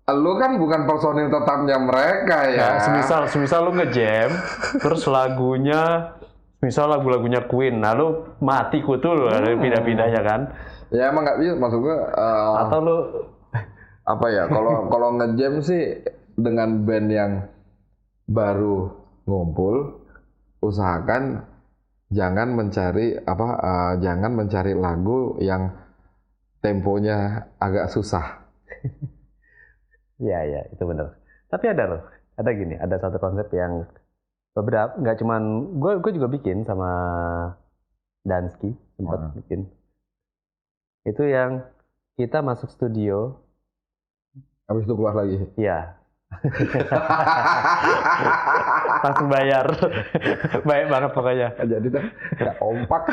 Lu kan bukan personil tetapnya mereka ya. Semisal lu nge-jam, terus misal lagunya Queen, nah lu mati kutul, ada pindah-pindahnya kan? Ya emang nggak bisa, maksud gue. Atau lu Apa ya? Kalau nge-jam sih dengan band yang baru ngumpul, usahakan jangan mencari lagu yang temponya agak susah. ya itu benar. Tapi ada gini, ada satu konsep yang beberapa, nggak cuman gue juga bikin sama Dansky sempat bikin. Itu yang kita masuk studio, habis itu keluar lagi. Iya. Langsung bayar. Baik banget pokoknya. Jadi dah nggak kompak.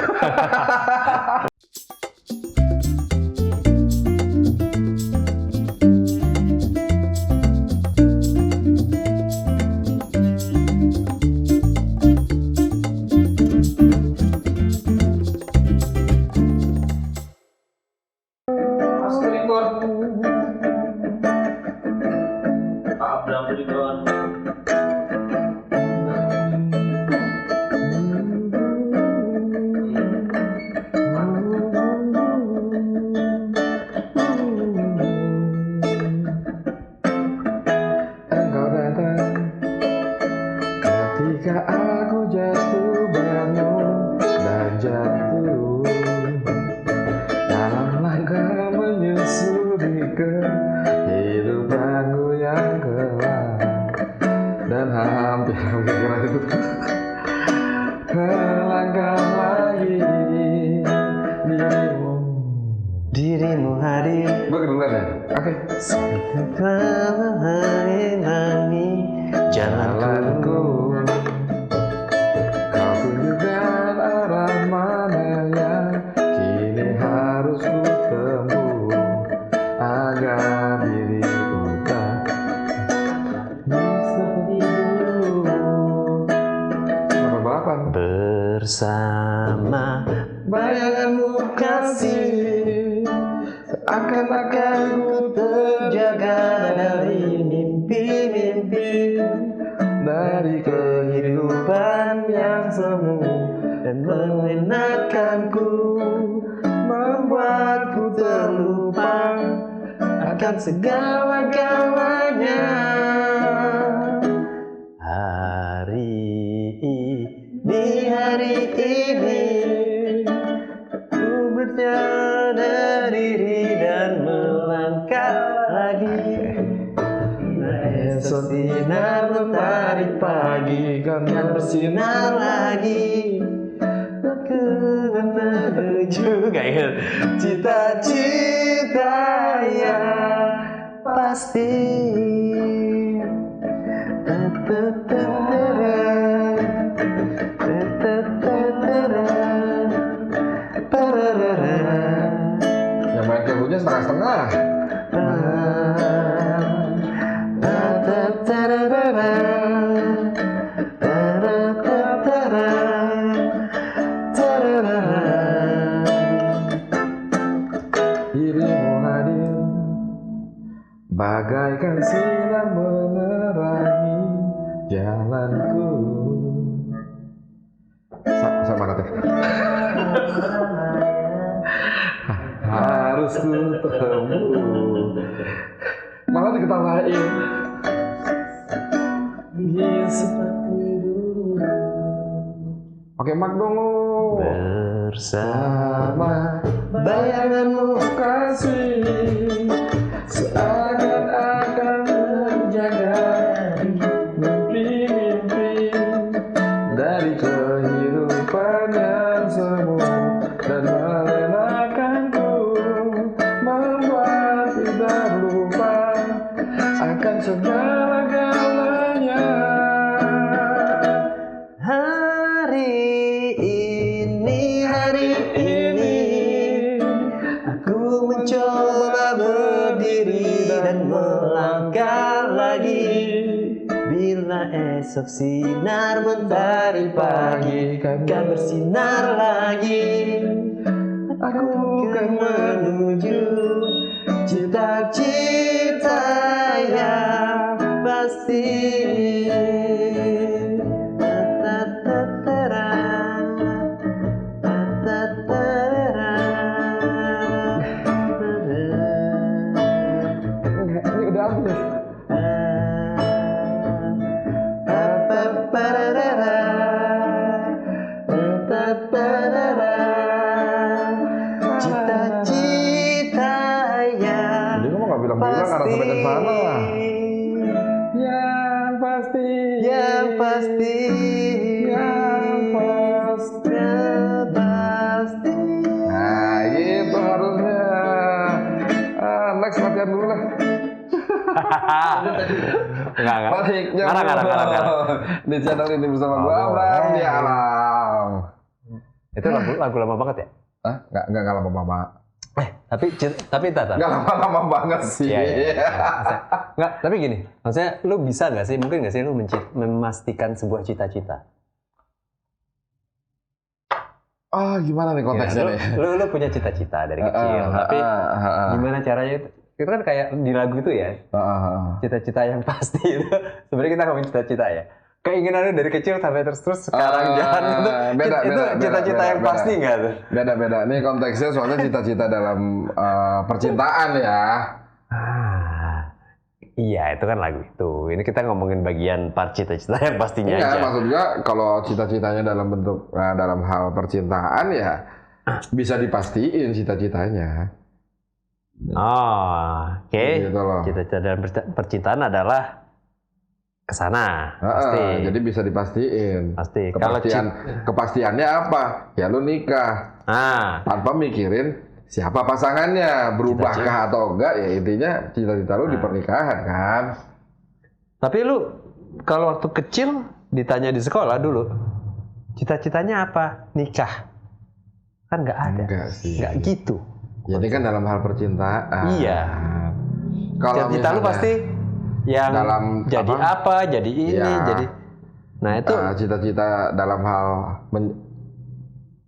Ketika aku jatuh bangun dan jatuh dalam langkah menyusuri kehidupanku yang gelap dan hampir itu melangkah lagi dirimu hadir. Gue keduluan ya? Oke. Setelah menghalangi jalanku, kau tunjukkan arah mana yang kini harus ku tempuh agar diriku tak seperti dulu. Balapan bersama bayanganmu kasih, seakan-akan ku terjaga dari mimpi-mimpi, dari kehidupan yang semu dan menyenangkanku, membuatku terlupa akan segala-galanya. Hari ini ku berserah diri dan melangkah lagi. Esok sinar mentari pagi kan bersinar lagi. Aku menuju cita-cita yang pasti. Yang main kebunya setengah-setengah. Dirimu hadir bagaikan sinar menerangi jalanku. Sama nanti. Harus ku tempuh, malah diketawain. Seperti dulu. Oke, Mak dong. Bersama bayanganmu kasih, seakan-akan menjaga mimpi-mimpi dari kehidupan yang semu dan menyenangkanku, membuat tidak lupa akan segala-galanya. Hari ini aku mencoba berdiri dan melangkah lagi. Bila esok sinar mentari pagi kan bersinar lagi, aku akan menuju cita-cita pasti. Enggak, ini udah habis. Cita-cita yang Jadi kamu nggak bilang-bilang karena sampai ke sana. Yang pasti. Yang pasti. Nah, gitu harusnya. Next latihan dulu lah. Enggak. Balik, Ngarang. Di channel ini bersama gua Abraham di Alam. Itu lagu lama banget ya? Hah? Nggak lama-lama. Tapi entar. Nggak lama-lama banget sih. Iya. Nggak, tapi gini, maksudnya lu bisa nggak sih, mungkin nggak sih lu memastikan sebuah cita-cita? Gimana nih konteksnya nih? Lu punya cita-cita dari kecil, tapi gimana caranya itu? Itu kan kayak di lagu itu ya, cita-cita yang pasti itu. Sebenarnya kita ngomongin cita-cita ya. Keinginan lu dari kecil sampai terus sekarang jalan itu cita-cita yang pasti nggak tuh? Beda. Ini konteksnya soalnya cita-cita dalam percintaan ya. Iya, itu kan lagu itu. Ini kita ngomongin bagian part cita-cita yang pastinya aja. Maksud gua kalau cita-citanya dalam bentuk dalam hal percintaan ya bisa dipastiin cita-citanya. Oke. Gitu loh. Cita-cita dalam percintaan adalah kesana, pasti. Jadi bisa dipastiin. Pasti. Kepastiannya apa? Ya lu nikah. Tanpa mikirin siapa pasangannya, berubahkah atau enggak, ya intinya cita-cita lu di pernikahan kan. Tapi lu kalau waktu kecil ditanya di sekolah dulu, cita-citanya apa? Nikah. Kan nggak ada. Enggak sih. Nggak gitu. Jadi kan dalam hal percintaan. Iya. Kalau cita-cita lu pasti yang dalam jadi apa, jadi ini, jadi. Nah itu. Cita-cita dalam hal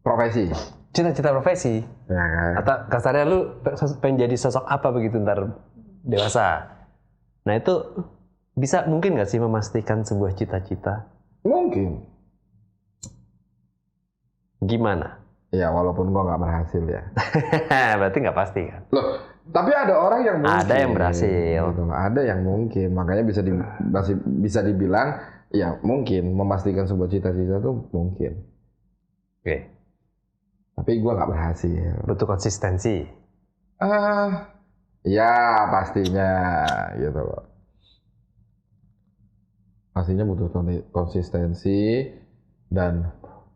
profesi. Cita-cita profesi. Ya kan? Atau kasarnya lu pengen jadi sosok apa begitu ntar dewasa. Nah itu mungkin nggak sih memastikan sebuah cita-cita? Mungkin. Gimana? Ya walaupun gua nggak berhasil ya. Berarti nggak pasti kan? Loh, tapi ada orang yang mungkin. Ada yang berhasil. Gitu. Ada yang mungkin. Makanya masih bisa dibilang ya mungkin memastikan sebuah cita-cita tuh mungkin. Oke. Tapi gua nggak berhasil. Butuh konsistensi. Ya pastinya gitu loh. Pastinya butuh konsistensi dan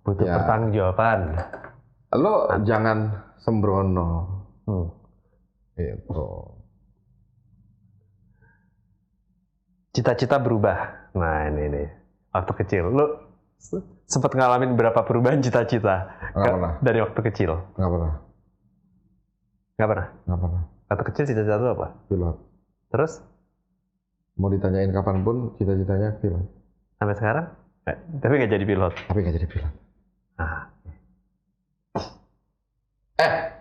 butuh pertanggungjawaban. Lo jangan sembrono. Gitu. Cita-cita berubah. Nah ini waktu kecil. Lo sempat ngalamin berapa perubahan cita-cita dari waktu kecil? Nggak pernah. Nggak pernah. Waktu kecil cita-cita lo apa? Pilot. Terus? Mau ditanyain kapanpun cita-citanya pilot. Sampai sekarang? Tapi nggak jadi pilot.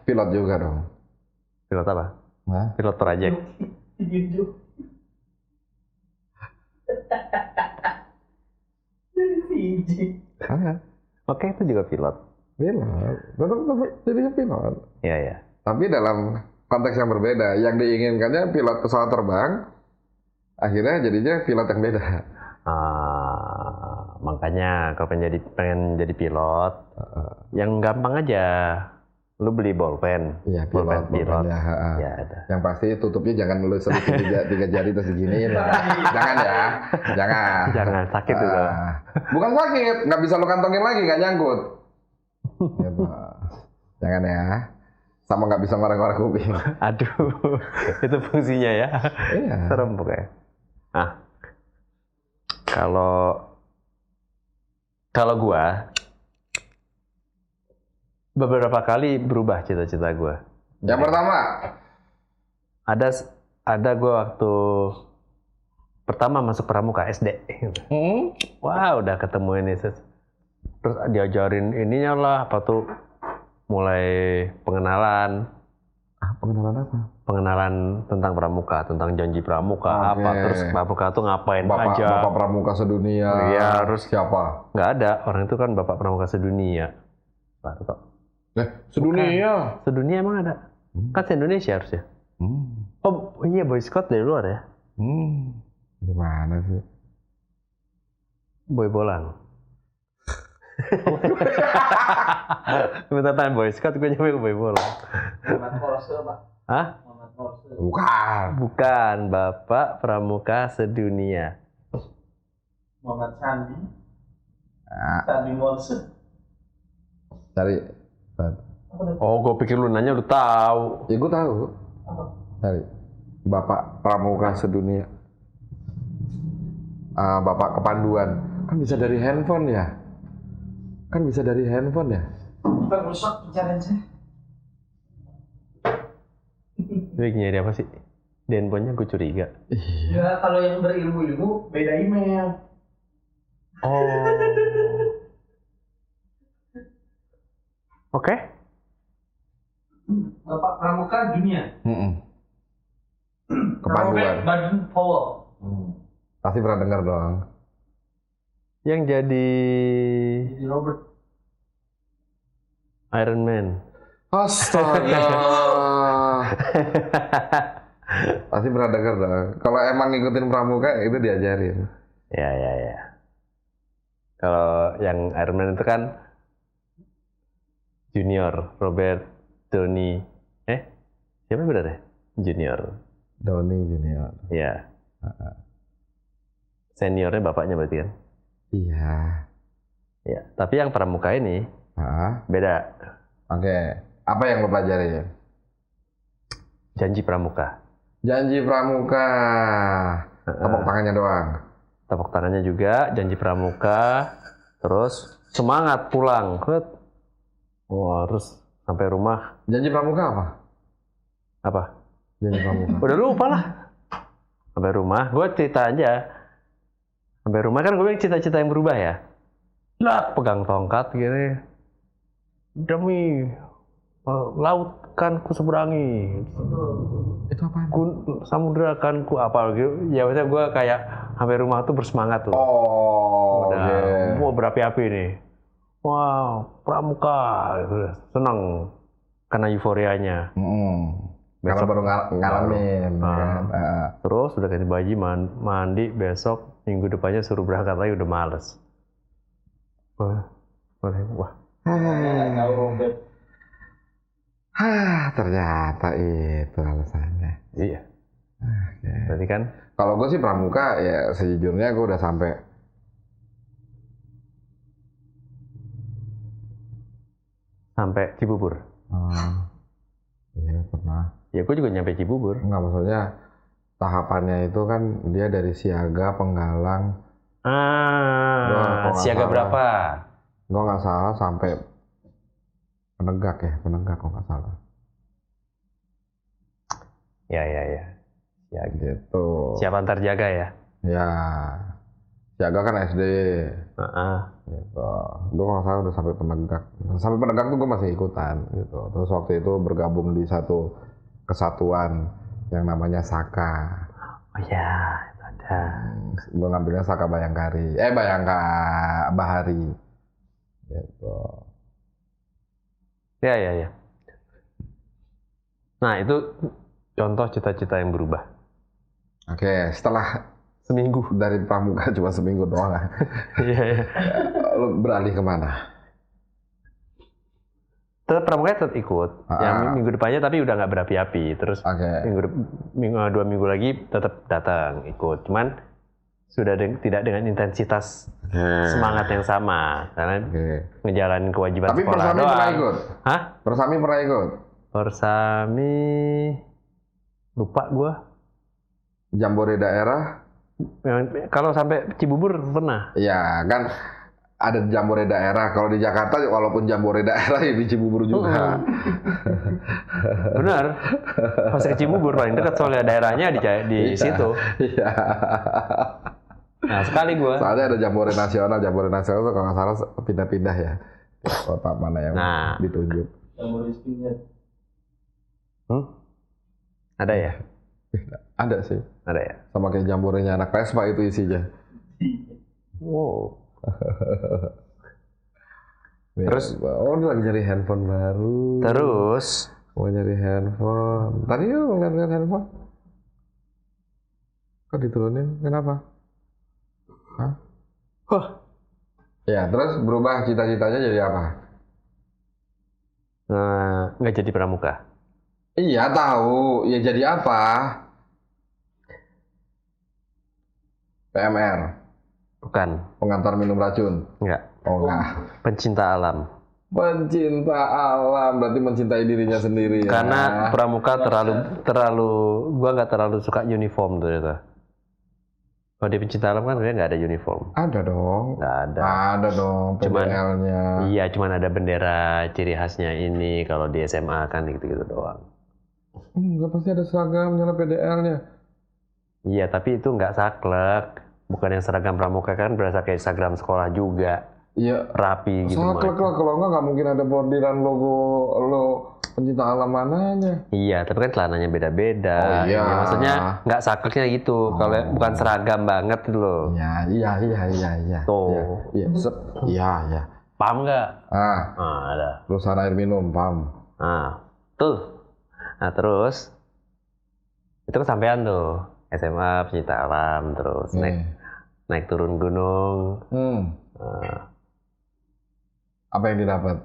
Pilot juga dong. Pilot apa? Pilot project. Oke, itu juga pilot. Tetap jadinya pilot. Iya. Tapi dalam konteks yang berbeda. Yang diinginkannya pilot pesawat terbang, akhirnya jadinya pilot yang beda. Makanya kalau pengen jadi pilot, yang gampang aja. Lu beli bolpen. Iya, pilot. Ya, ada. Yang pasti tutupnya jangan lu selipin tiga jari terus diginiin. Jangan ya. Jangan, sakit itu. Bukan sakit, nggak bisa lu kantongin lagi, nggak nyangkut. Gitu. Jangan ya. Sama nggak bisa ngorek-ngorek kuping. Aduh, itu fungsinya ya. Iya. Serem pokoknya. Nah, kalau gua beberapa kali berubah cita-cita gua. Yang pertama, ada gua waktu pertama masuk pramuka SD. Wah, udah ketemu ini terus diajarin ininya lah apa tuh, mulai pengenalan Pengenalan apa? Pengenalan tentang pramuka, tentang janji pramuka, Oke. apa, terus pramuka tuh ngapain Bapak aja. pramuka sedunia. Iya, terus siapa? nggak ada, orang itu kan bapak pramuka sedunia. Baru kok. Sedunia. Sedunia emang ada? Kan se-Indonesia harusnya. Oh iya, Boy Scout dari luar ya? Gimana sih? Boy Bolang. Minta tanya Boy Scout, gue nyampe ke Boy Bolang. Muhammad Morse, Pak. Hah? Muhammad Morse. Bukan, bapak pramuka sedunia. Muhammad Sandi. Sandi Morse. Cari. Oh, gue pikir lu nanya lu tahu. Ya gue tahu. Cari. Bapak pramuka sedunia. Bapak kepanduan. Kan bisa dari handphone ya? Pak rusak pencarian saya. Dia nyari apa sih? Di handphonenya gue curiga. Ya kalau yang berilmu-ilmu beda email. Oh. Oke. Bapak Pramuka Dunia. Kepanduan. Robert Baden Powell. Pasti pernah dengar dong. Yang jadi Robert. Iron Man. Astaga. Pasti pernah dengar dong. Kalau emang ngikutin pramuka itu diajarin. Ya. Kalau yang Iron Man itu kan Junior Robert Downey. Siapa benar ya? Junior. Downey Junior. Ya. Seniornya bapaknya berarti kan? Iya. Ya. Tapi yang pramuka ini beda. Oke. Apa yang lo pelajari? Janji pramuka. Janji pramuka. Tepuk tangannya doang. Tepuk tangannya juga, janji pramuka. Terus semangat pulang. Wah, terus sampai rumah. Janji pramuka apa? Apa? Janji pramuka. Udah lupa lah. Sampai rumah, gue cerita aja. Sampai rumah kan gue bilang cita-cita yang berubah ya. Lah, pegang tongkat gini. Demi laut kan ku seberangi. Itu apa? Samudra kan ku apa gitu. Ya maksudnya gue kayak sampai rumah tuh bersemangat tuh. Oh, udah mau berapi-api nih. Wow, pramuka gitu. Senang karena euforianya. Karena baru ngalamin. Kan? Terus udah ganti baju, mandi, besok minggu depannya suruh berangkat lagi udah males. Wah. Tahu Robert. Ternyata itu alasannya. Iya. Berarti kan? Kalau gue sih pramuka ya sejujurnya gue udah sampai Cibubur. Iya pernah. Ya gue juga nyampe Cibubur. Enggak, maksudnya tahapannya itu kan dia dari siaga, penggalang. Siaga berapa? Gue nggak salah sampai penegak kalau nggak salah. Ya. Ya gitu. Siapa antar jaga ya? Ya. Siaga kan SD. Gitu. Gue nggak salah udah sampai penegak. Sampai penegak tuh gue masih ikutan gitu. Terus waktu itu bergabung di satu kesatuan yang namanya Saka. Oh ya, itu ada. Gue ngambilnya Saka Bayangkari. Bahari. Gitu. Ya. Nah, itu contoh cita-cita yang berubah. Oke, setelah seminggu dari pramuka cuma seminggu doang. Iya. Lu beralih kemana? Tetap pramuka tetap ikut. Yang minggu depannya tapi udah nggak berapi-api. Terus dua minggu lagi tetap datang ikut. Cuman sudah tidak dengan intensitas semangat yang sama karena ngejalanin kewajiban tapi sekolah doang. Persami pernah ikut? Hah? Persami pernah ikut? Persami lupa gua. Jambore daerah? Kalau sampai Cibubur pernah. Iya kan ada jambore daerah. Kalau di Jakarta walaupun jambore daerah ya di Cibubur juga. Benar. Pas ke Cibubur paling dekat soalnya daerahnya di situ. Iya. Nah sekali gua. Soalnya ada jambore nasional tuh kalau nggak salah pindah-pindah ya. Kota mana yang ditunjuk. Jambore Skinhead. Ada ya? Ada sih. Ada ya? Sama kayak jamborenya anak Vespa itu isinya. Wow. Terus? Oh, dia lagi nyari handphone baru. Terus? Mau nyari handphone. Tadi lu ngeliat handphone? Kok diturunin? Kenapa? Hah? Ya, terus berubah cita-citanya jadi apa? Nggak jadi pramuka. Iya, tahu. Ya jadi apa? PMR. Bukan. Pengantar minum racun. Enggak. Oh, enggak. Pencinta alam. Pencinta alam, berarti mencintai dirinya sendiri ya. Karena pramuka terlalu gua nggak terlalu suka uniform ternyata. Kalau di pencinta alam kan nggak ada uniform. Ada dong. Nggak ada. Ada dong PDL-nya. Iya, cuman ada bendera ciri khasnya ini. Kalau di SMA kan gitu-gitu doang. Nggak pasti ada seragamnya lah PDL-nya. Iya, tapi itu nggak saklek. Bukan yang seragam pramuka kan berasa kayak seragam sekolah juga. Iya. Rapi gitu. Saklek lah, kalau nggak mungkin ada bordiran logo lo pencinta alam mananya. Iya, tapi kan celananya beda-beda. Oh iya. Ya, maksudnya nggak sakleknya gitu. Kalau bukan seragam banget gitu loh. Iya. Tuh. Iya. Paham nggak? Ada. Perusahaan air minum, paham. Tuh. Nah, terus itu kesampean tuh. SMA pencinta alam, terus naik turun gunung. Apa yang didapat?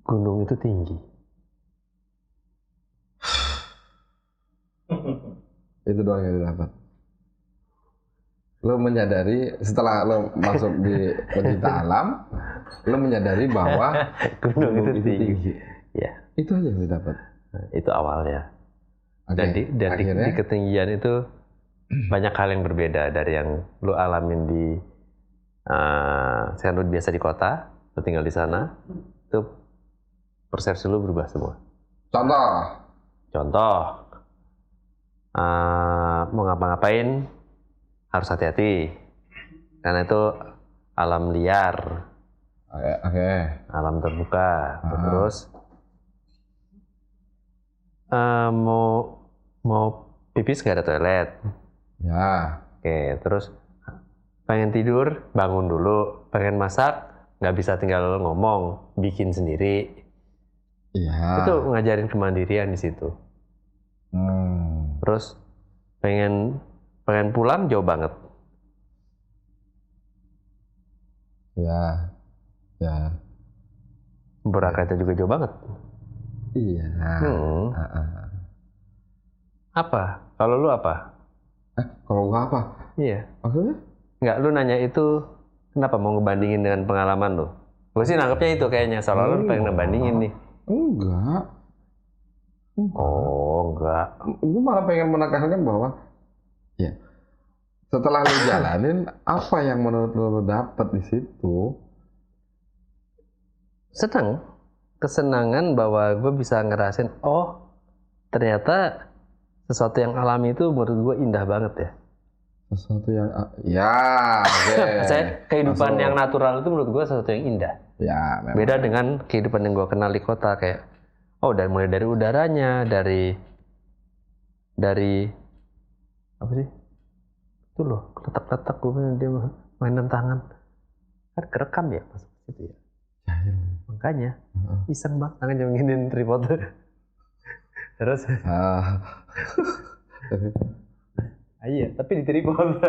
Gunung itu tinggi. Itu doang yang didapat. Lo menyadari setelah lo masuk di pencinta alam, lo menyadari bahwa gunung itu tinggi. Ya. Itu aja yang didapat. Itu awalnya. Dan di ketinggian itu banyak hal yang berbeda dari yang lo alamin di sekarang lo biasa di kota, lo tinggal di sana, itu persepsi lo berubah semua. Contoh, mau ngapa-ngapain harus hati-hati karena itu alam liar, alam terbuka. Terus mau pipis nggak ada toilet. Ya. Oke, terus pengen tidur bangun dulu, pengen masak nggak bisa tinggal ngomong, bikin sendiri. Iya. Itu ngajarin kemandirian di situ. Terus pengen pulang jauh banget. Ya. Berangkatnya juga jauh banget. Iya. Apa? Kalau lu apa? Kalau gua apa? Iya. Maksudnya? Nggak, lu nanya itu kenapa mau ngebandingin dengan pengalaman lu? Gue sih nangkepnya itu kayaknya, soalnya lu pengen ngebandingin nih. Enggak. Oh, enggak. Gue malah pengen menekankan bahwa ya setelah lu jalanin, apa yang menurut lu dapat di situ? Kesenangan bahwa gue bisa ngerasain, oh ternyata sesuatu yang alami itu menurut gue indah banget ya. Sesuatu yang Saya kehidupan yang natural itu menurut gue sesuatu yang indah. Ya, memang. Beda dengan kehidupan yang gue kenal di kota kayak mulai dari udaranya, dari apa sih? Itu loh, letak-letak gue dia mainan tangan. Kan kerekam ya masuk situ ya. Makanya iseng banget tangan jam giniin tripod. Terus iya, tapi di tripod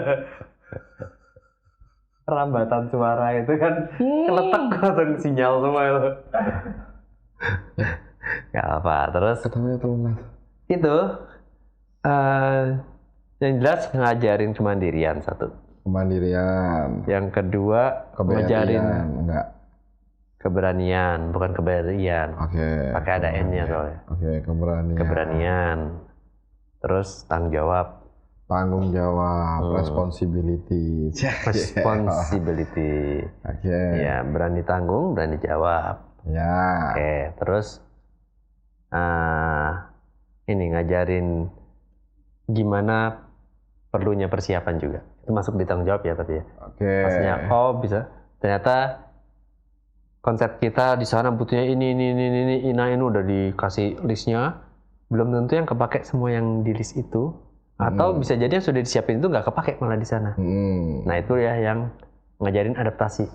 rambatan suara itu kan keletak langsung sinyal semua itu. Gak apa, terus ketemunya terlemas. Itu yang jelas ngajarin kemandirian satu. Kemandirian. Yang kedua ngajarin keberanian, bukan keberanian. Oke. Pakai ada N-nya soalnya. Oke, keberanian. Keberanian. Terus tanggung jawab, responsibility. Responsibility. Oke. Ya, berani tanggung, berani jawab. Ya. Oke, terus ini ngajarin gimana perlunya persiapan juga. Itu masuk di tanggung jawab ya tapi ya. Oke. Maksudnya bisa ternyata konsep kita di sana butuhnya ini udah dikasih listnya, belum tentu yang kepake semua yang di list itu, atau bisa jadi yang sudah disiapin itu nggak kepake malah di sana. Nah itu ya yang ngajarin adaptasi.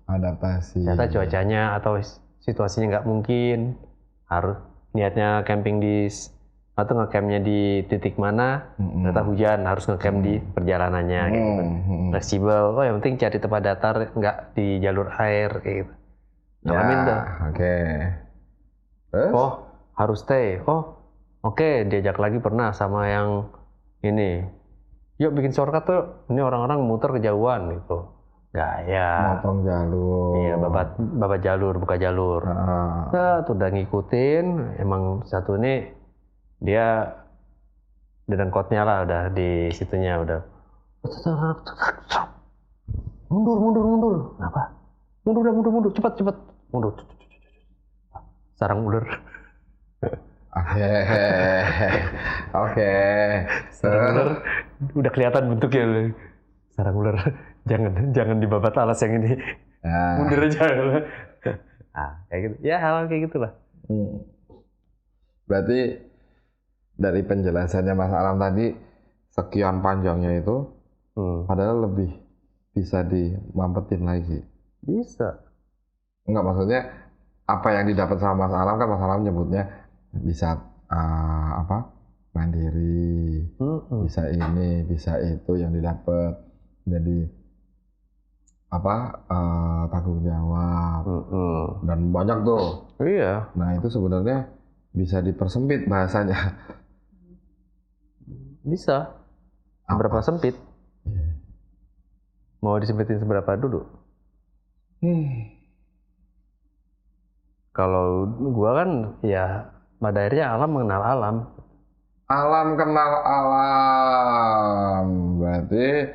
Ternyata cuacanya atau situasinya nggak mungkin, harus niatnya camping atau ngecampnya di titik mana, ternyata hujan, harus ngecamp di perjalanannya gitu. Fleksibel, yang penting cari tempat datar, nggak di jalur air kayak gitu. Alamin tuh. Terus? Oh, harus stay. Oh, oke, diajak lagi pernah sama yang ini. Yuk bikin shortcut tuh, ini orang-orang muter kejauhan gitu. Gaya. Motong jalur. Iya, babat jalur, buka jalur. Udah ngikutin, emang satu ini dia dedengkotnya lah udah di situnya udah. Mundur. Apa? Mundur, cepat. Mundur. Sarang ular. Oke. Sarang ular udah kelihatan bentuknya. Sarang ular. Jangan dibabat alas yang ini. Mundur aja. Kayak gitu. Ya hal kayak gitulah. Berarti dari penjelasannya Mas Alam tadi sekian panjangnya itu, padahal lebih bisa dimampetin lagi. Bisa. Enggak, maksudnya apa yang didapat sama Mas Alam kan Mas Alam nyebutnya bisa mandiri, bisa ini, bisa itu yang didapat, jadi tanggung jawab, dan banyak tuh. Iya. Nah itu sebenarnya bisa dipersempit bahasanya. Bisa. Berapa sempit? Mau disempitin seberapa dulu? Kalau gua kan ya pada akhirnya alam mengenal alam. Alam kenal alam. Berarti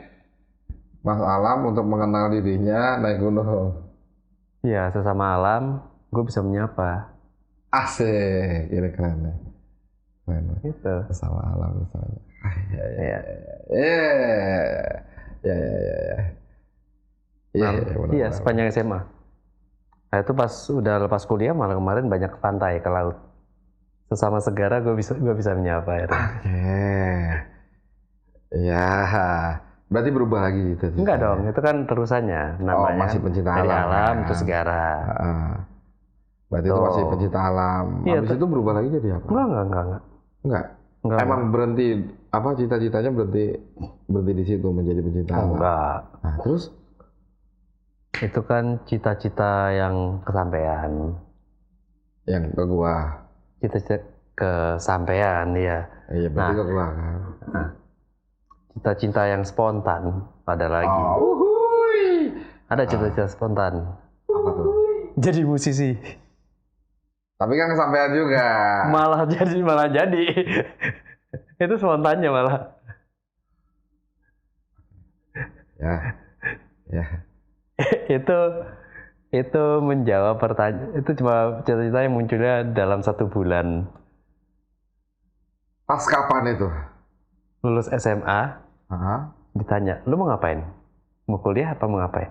Mas Alam untuk mengenal dirinya naik gunung. Iya, sesama alam gue bisa menyapa. Asik, ini keren ya. Keren. Gitu. Sesama alam misalnya. Iya, sepanjang SMA. Nah itu pas udah lepas kuliah malah kemarin banyak ke pantai, ke laut. Sesama segara gue bisa menyapa ya. Ya, berarti berubah lagi gitu. Enggak dong, itu kan terusannya. Namanya masih pencinta dari alam itu segara. Berarti itu masih pencinta alam. Habis itu berubah lagi jadi apa? Enggak. Emang berhenti cita-citanya berhenti di situ menjadi pencinta alam. Enggak. Nah, terus itu kan cita-cita yang kesampaian. Yang ke gua. Cita-cita kesampaian ya. Iya, berarti ke gua kan. Cita-cita yang spontan ada lagi. Ada cita-cita spontan. Apa tuh? Jadi musisi. Tapi kan kesampaian juga. Malah jadi. Itu spontannya malah. Ya. itu menjawab pertanyaan. Itu cuma cita-cita yang munculnya dalam 1 bulan. Pas kapan itu? Lulus SMA. Ditanya, lu mau ngapain? Mau kuliah apa mau ngapain?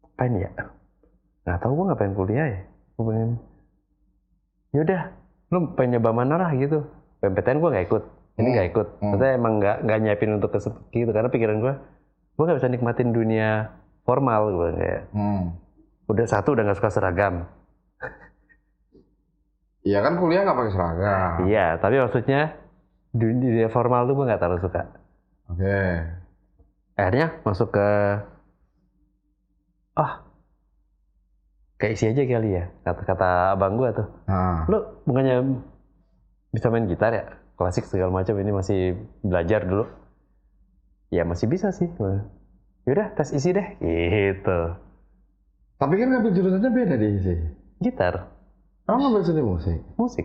Ngapain ya? Nggak tahu gue ngapain kuliah ya. Gue pengen. Yaudah, lu pengen nyoba mana lah gitu. PMPTN gue nggak ikut. Ini nggak ikut. Maksudnya emang nggak nyiapin untuk gitu. Karena pikiran gue nggak bisa nikmatin dunia formal gue kayak. Udah nggak suka seragam. Iya kan kuliah nggak pakai seragam. Iya, tapi maksudnya dunia formal tuh gue nggak terlalu suka. Oke. Akhirnya masuk ke kayak isi aja kali ya, kata abang gue tuh. Lu bukannya bisa main gitar ya, klasik segala macam, ini masih belajar dulu. Ya masih bisa sih. Yaudah tes isi deh, gitu. Tapi kan ngambil jurusannya beda di isi. Gitar. Ngambil seni musik. Musik.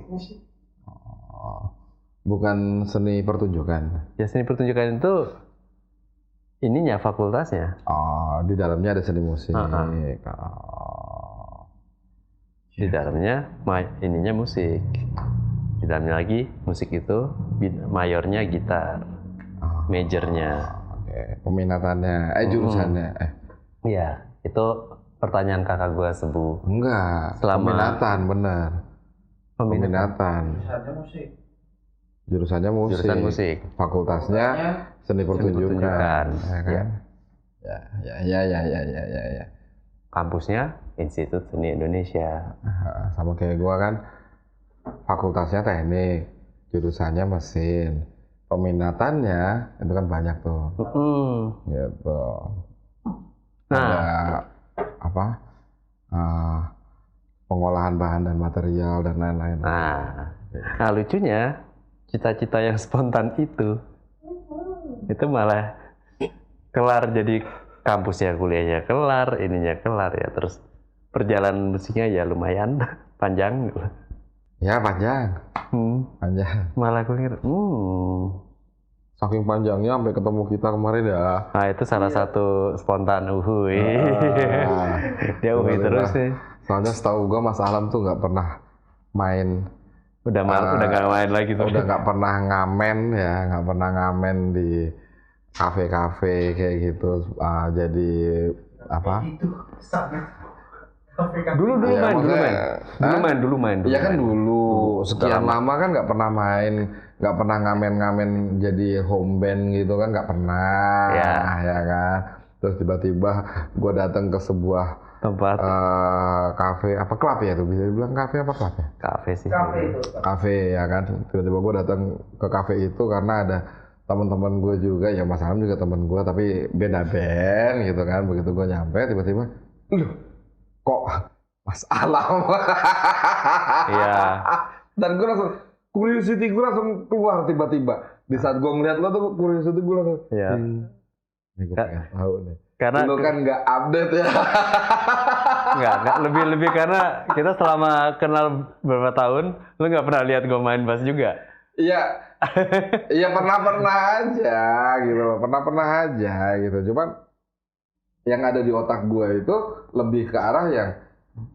Bukan seni pertunjukan. Ya seni pertunjukan itu ininya fakultasnya. Di dalamnya ada seni musik. Di dalamnya ininya musik. Di dalamnya lagi musik itu mayornya gitar. Majornya. Oke. Peminatannya, jurusannya. Iya, itu pertanyaan kakak gue sebu. Enggak, Selama- peminatan bener. Peminatan. Misalnya musik. Jurusannya musik. Jurusan musik. Fakultasnya seni pertunjukan. pertunjukan. Ya kan? Ya. Kampusnya Institut Seni Indonesia. Sama kayak gua kan, fakultasnya teknik, jurusannya mesin. Peminatannya itu kan banyak tuh. Gitu. Nah, Ada apa? Pengolahan bahan dan material dan lain-lain. nah lucunya cita-cita yang spontan itu malah kelar, jadi kampusnya kuliahnya kelar, ininya kelar ya, terus perjalanan musiknya ya lumayan panjang. Ya panjang. Panjang. Malah gue ngira, Saking panjangnya sampai ketemu kita kemarin ya. nah itu salah satu spontan dia terus nih. Soalnya setahu gua Mas Alam tuh nggak pernah main. Udah nggak main lagi tuh. Udah nggak pernah ngamen di kafe-kafe kayak gitu. Jadi apa? Itu sangat. Dulu Ya, main. Iya kan dulu sekian lama kan nggak pernah main, nggak pernah ngamen jadi home band gitu kan, nggak pernah. Ya kan. Terus tiba-tiba gue datang ke sebuah tempat kafe apa klub ya tuh, bisa dibilang kafe apa klub ya? Kafe sih. Kafe ya kan. Tiba-tiba gue datang ke kafe itu karena ada teman-teman gue juga, ya Mas Alam juga teman gue tapi beda band gitu kan. Begitu gue nyampe tiba-tiba, loh kok Mas Alam? Iya. Dan gue langsung curiosity gue langsung keluar tiba-tiba. Di saat gue ngeliat lo tuh curiosity gue langsung. Iya. Ini gue pengen tahu nih. Karena lu kan nggak update ya. Nggak lebih karena kita selama kenal beberapa tahun, lu nggak pernah lihat gue main bass juga. Iya. Iya pernah aja gitu loh. Pernah aja gitu. Cuman yang ada di otak gue itu lebih ke arah yang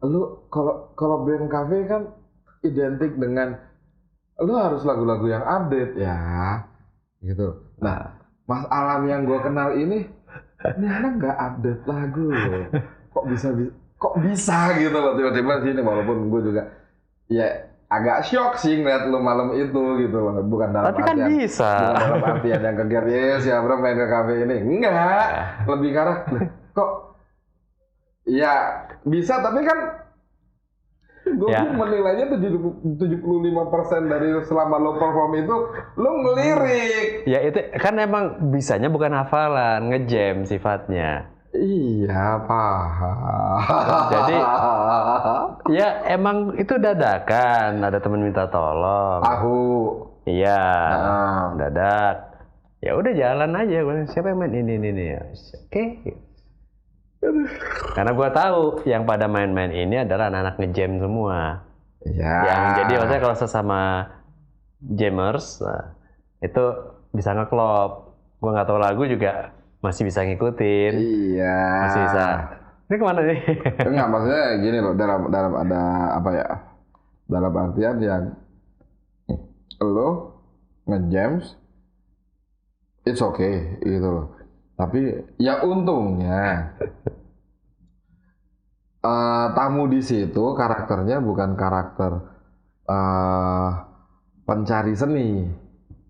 lu kalau band cafe kan identik dengan lu harus lagu-lagu yang update ya gitu. Nah, Mas Alam yang gue kenal ini anak nggak update lagu loh. Kok bisa gitu loh tiba-tiba sini, walaupun gue juga ya agak shock sih ngeliat lu malam itu gitu loh. Bukan dalam tapi kan artian, bisa. bukan dalam artian yang kegiat ya bro main ke kafe ini, enggak, lebih karena kok ya bisa, tapi kan gue menilainya 75% dari selama lo perform itu lo ngelirik. Ya itu kan emang bisanya bukan hafalan, ngejam sifatnya. Iya paham. Jadi ya emang itu dadakan, ada temen minta tolong. Iya, dadak. Ya udah jalan aja, siapa yang main ini. Oke. Karena gue tahu yang pada main-main ini adalah anak-anak ngejam semua. Iya. Yang jadi maksudnya kalau sesama jammers itu bisa ngeklop. Gue nggak tahu lagu juga masih bisa ngikutin. Iya. Masih bisa. Ini kemana nih? Enggak, maksudnya gini loh, dalam ada apa ya? Dalam artian yang lo ngejams, it's okay gitu loh. Tapi ya untungnya tamu di situ karakternya bukan karakter pencari seni.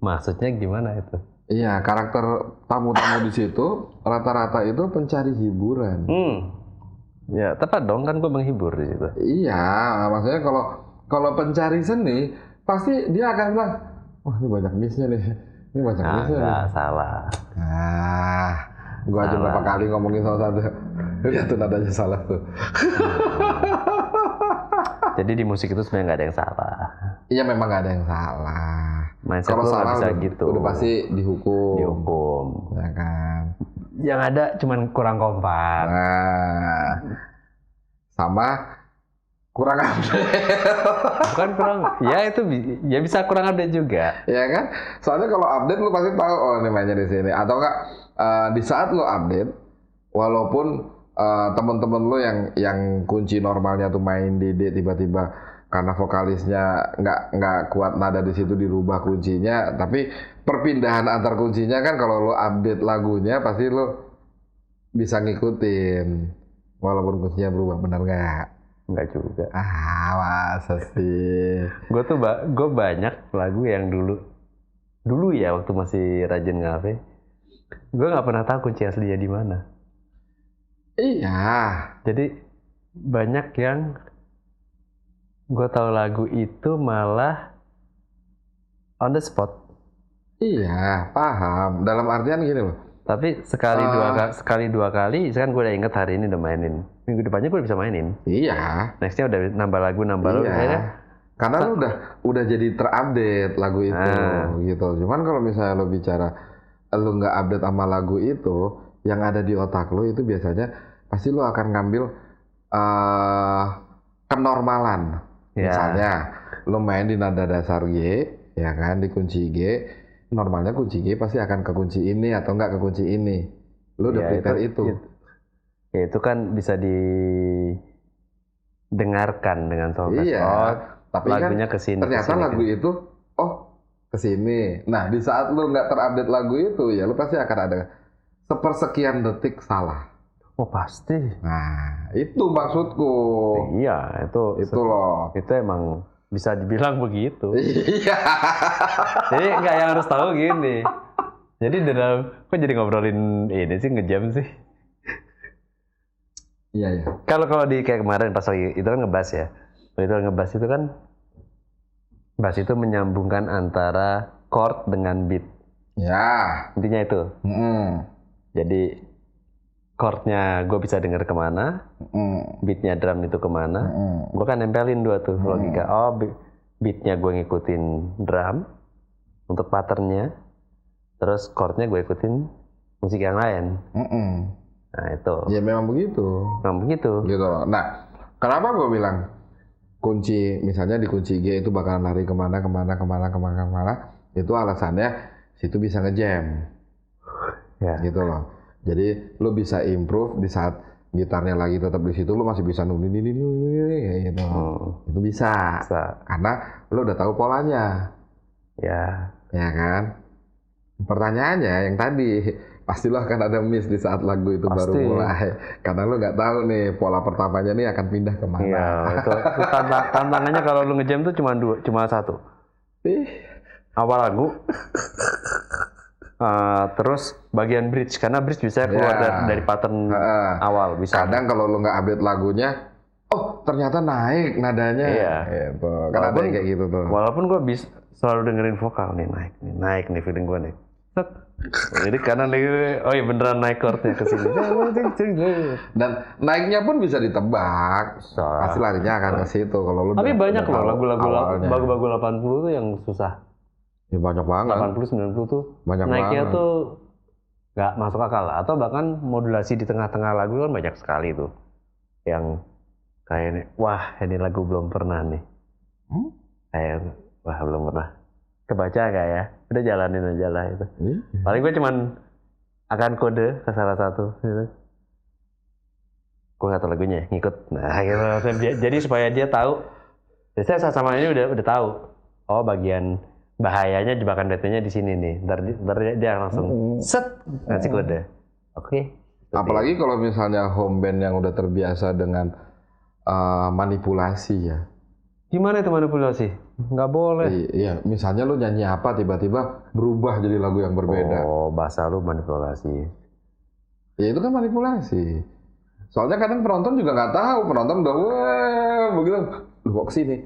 Maksudnya gimana itu? Iya, karakter tamu-tamu di situ rata-rata itu pencari hiburan. Ya tepat dong, kan gue menghibur di situ. Iya, maksudnya kalau pencari seni pasti dia akan bilang, wah ini banyak miss-nya nih. Ini banyak miss-nya nih. Nggak salah. Gua aja berapa kali ngomongin salah satu. Lihat tuh nadanya salah tuh. Jadi di musik itu sebenarnya nggak ada yang salah. Iya memang nggak ada yang salah. Mindset Kalau lu nggak salah bisa udah, gitu. udah pasti dihukum. Ya kan. Yang ada cuman kurang kompak. Nah, sama kurang update. Bukan kurang, ya itu ya bisa kurang update juga. Ya kan? Soalnya kalau update lu pasti tahu oh ini mainnya di sini. Atau enggak di saat lu update, walaupun teman-teman lu yang kunci normalnya tuh main di D, tiba-tiba karena vokalisnya nggak kuat nada di situ dirubah kuncinya, tapi perpindahan antar kuncinya kan kalau lu update lagunya pasti lu bisa ngikutin. Walaupun kuncinya berubah, benar nggak? Enggak juga. Masa sih? Gue banyak lagu yang dulu ya waktu masih rajin ngafe, gue nggak pernah tahu kunci aslinya di mana. Iya. Jadi banyak yang gue tahu lagu itu malah on the spot. Iya, paham. Dalam artian gini loh. Tapi sekali dua kali, misalkan gue udah inget hari ini udah mainin, minggu depannya gue udah bisa mainin. Iya. Nextnya udah nambah lagu lagu. Karena lu udah jadi terupdate lagu itu gitu. Cuman kalau misalnya lu bicara lu nggak update sama lagu itu, yang ada di otak lu itu biasanya pasti lu akan ngambil kenormalan. Misalnya lu main di nada dasar G, ya kan, di kunci G, normalnya kunci G pasti akan ke kunci ini atau enggak ke kunci ini. Lu udah prepare itu. Ya itu kan bisa didengarkan dengan soundtrack. Iya. Tapi lagunya kan kesini, ternyata lagu itu kesini. Nah di saat lu nggak terupdate lagu itu ya lu pasti akan ada sepersekian detik salah. Oh pasti. Nah itu maksudku. Iya itu loh. Itu emang bisa dibilang begitu. Iya. Jadi nggak yang harus tahu gini. Jadi kok jadi ngobrolin ini sih ngejam sih. Iya. Kalau di kayak kemarin pas lagi itu kan ngebahas ya. Itu ngebahas itu kan bass itu menyambungkan antara chord dengan beat. Ya. Intinya itu. Jadi chordnya gue bisa denger kemana, beatnya drum itu kemana, gue kan nempelin dua tuh logika. Oh beatnya gue ngikutin drum untuk patternnya, terus chordnya gue ikutin musik yang lain. Nah itu. Ya memang begitu. Gitu. Nah kenapa gue bilang kunci, misalnya di kunci G itu bakalan lari kemana, itu alasannya situ bisa ngejam. Ya. Gitu loh. Jadi lu bisa improve di saat gitarnya lagi tetap di situ, lu masih bisa gitu. Itu bisa. Karena lu udah tahu polanya. Ya kan? Pertanyaannya yang tadi, pasti lo akan ada miss di saat lagu itu baru mulai. Karena lo nggak tahu nih pola pertamanya nih akan pindah kemana. Iya, itu tantangannya kalau lo ngejam tuh cuma satu. Awal lagu, terus bagian bridge, karena bridge bisa keluar dari pattern awal. Bisa. Kadang kalau lo nggak update lagunya, ternyata naik nadanya. Iya. Gitu. Karena ada kayak gitu tuh. Walaupun gue bisa selalu dengerin vokal nih naik nih feeling gue nih. Jadi kanan iya beneran naik chordnya ke sini. Dan naiknya pun bisa ditebak. Pasti larinya akan ke situ kalau lu. Tapi banyak loh lagu-lagu 80 tuh yang susah. Ya banyak banget. 80 90 tuh banyak naiknya banget. Tuh nggak masuk akal. Atau bahkan modulasi di tengah-tengah lagu kan banyak sekali tuh. Yang kayak ini, wah ini lagu belum pernah nih. Kayak wah belum pernah. Kebaca gak ya? Udah jalanin aja lah itu. Paling gue cuman akan kode ke salah satu gitu. Gue gak tahu lagunya, ngikut. Nah gitu. Jadi supaya dia tahu. Biasanya sama ini udah tahu. Oh bagian bahayanya jebakan BT-nya di sini nih. Ntar dia langsung set ngasih kode. Oke. Apalagi kalau misalnya home band yang udah terbiasa dengan manipulasi ya. Gimana itu manipulasi? Nggak boleh. Iya, misalnya lu nyanyi apa tiba-tiba berubah jadi lagu yang berbeda. Oh, bahasa lu manipulasi. Ya itu kan manipulasi. Soalnya kadang penonton juga nggak tahu, penonton udah wah begitu, lu kok kesini.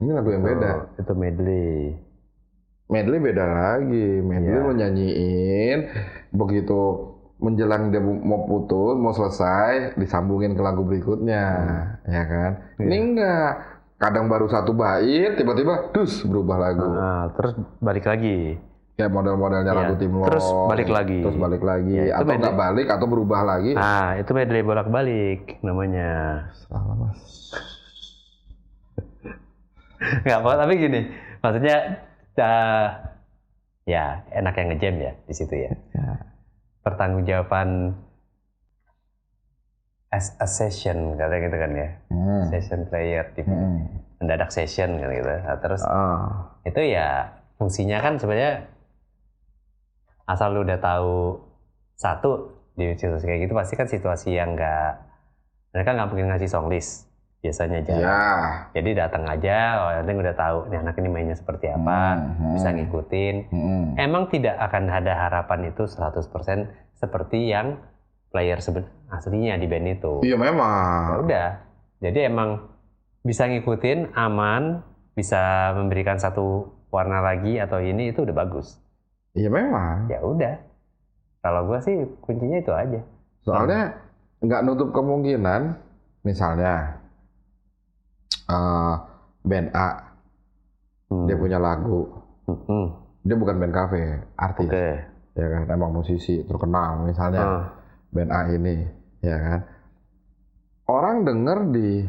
Ini lagu yang beda. Itu medley. Medley beda lagi. Medley lu nyanyiin, begitu menjelang dia mau putus, mau selesai, disambungin ke lagu berikutnya, ya kan? Ini enggak. Kadang baru satu bait, tiba-tiba berubah lagu. Terus balik lagi. Kayak model-modelnya lagu Timlo. Terus balik lagi. Ya, atau nggak balik, atau berubah lagi. Itu medley bolak-balik namanya. Salah mas. Nggak apa, tapi gini, maksudnya ya enak yang ngejam ya di situ ya. Pertanggungjawaban as a session katanya gitu kan ya, session player di mendadak session kan gitu. Nah, terus itu ya fungsinya kan sebenarnya asal lu udah tahu satu di situasi kayak gitu pasti kan situasi yang nggak mereka nggak mungkin ngasih song list biasanya aja. Iya. Jadi datang aja, yang penting udah tahu nih anak ini mainnya seperti apa, bisa ngikutin. Emang tidak akan ada harapan itu 100% seperti yang player aslinya di band itu. Iya memang. Ya udah. Jadi emang bisa ngikutin, aman, bisa memberikan satu warna lagi atau ini itu udah bagus. Iya memang. Ya udah. Kalau gua sih kuncinya itu aja. Soalnya nggak nutup kemungkinan, misalnya band A, dia punya lagu, dia bukan band cafe, artis, ya kan, emang musisi terkenal, misalnya band A ini, ya kan, orang denger di